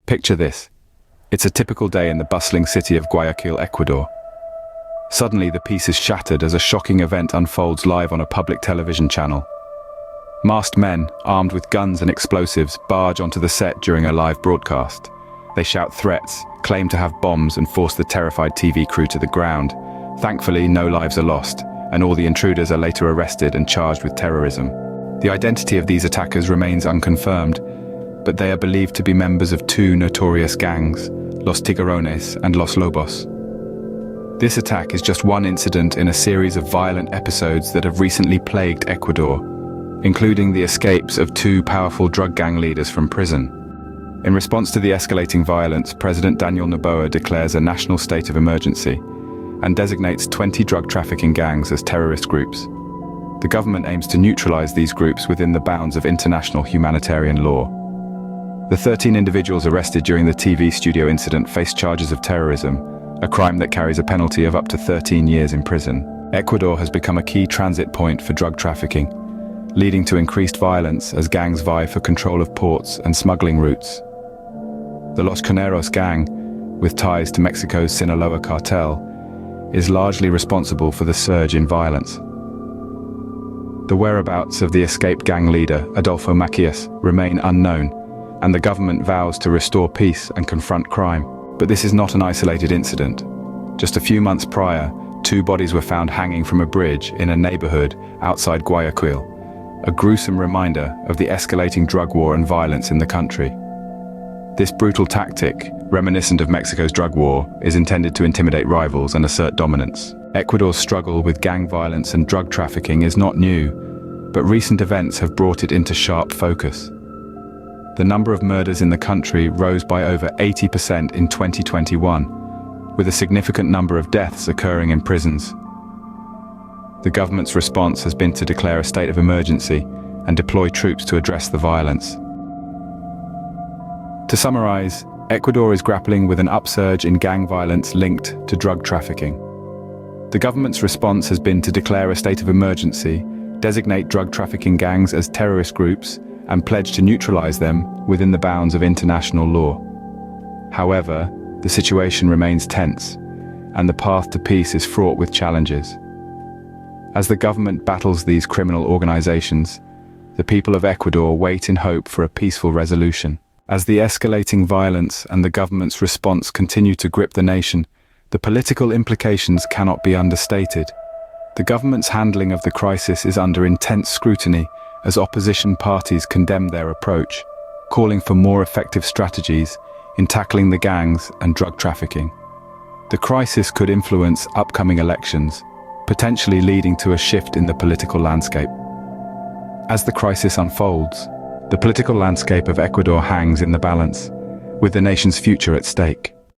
Picture this. It's a typical day in the bustling city of Guayaquil, Ecuador. Suddenly, the peace is shattered as a shocking event unfolds live on a public television channel. Masked men, armed with guns and explosives, barge onto the set during a live broadcast. They shout threats, claim to have bombs, and force the terrified TV crew to the ground. Thankfully, no lives are lost, and all the intruders are later arrested and charged with terrorism. The identity of these attackers remains unconfirmed, but they are believed to be members of two notorious gangs, Los Tiburones and Los Lobos. This attack is just one incident in a series of violent episodes that have recently plagued Ecuador, including the escapes of two powerful drug gang leaders from prison. In response to the escalating violence, President Daniel Noboa declares a national state of emergency and designates 20 drug trafficking gangs as terrorist groups. The government aims to neutralize these groups within the bounds of international humanitarian law. The 13 individuals arrested during the TV studio incident face charges of terrorism, a crime that carries a penalty of up to 13 years in prison. Ecuador has become a key transit point for drug trafficking, leading to increased violence as gangs vie for control of ports and smuggling routes. The Los Cartels gang, with ties to Mexico's Sinaloa cartel, is largely responsible for the surge in violence. The whereabouts of the escaped gang leader, Adolfo Macias, remain unknown, and the government vows to restore peace and confront crime. But this is not an isolated incident. Just a few months prior, two bodies were found hanging from a bridge in a neighborhood outside Guayaquil, a gruesome reminder of the escalating drug war and violence in the country. This brutal tactic, reminiscent of Mexico's drug war, is intended to intimidate rivals and assert dominance. Ecuador's struggle with gang violence and drug trafficking is not new, but recent events have brought it into sharp focus. The number of murders in the country rose by over 80% in 2021, with a significant number of deaths occurring in prisons. The government's response has been to declare a state of emergency and deploy troops to address the violence. To summarize, Ecuador is grappling with an upsurge in gang violence linked to drug trafficking. The government's response has been to declare a state of emergency, designate drug trafficking gangs as terrorist groups, and pledge to neutralize them within the bounds of international law. However, the situation remains tense, and the path to peace is fraught with challenges. As the government battles these criminal organizations, the people of Ecuador wait in hope for a peaceful resolution. As the escalating violence and the government's response continue to grip the nation, the political implications cannot be understated. The government's handling of the crisis is under intense scrutiny as opposition parties condemn their approach, calling for more effective strategies in tackling the gangs and drug trafficking. The crisis could influence upcoming elections, potentially leading to a shift in the political landscape. As the crisis unfolds, the political landscape of Ecuador hangs in the balance, with the nation's future at stake.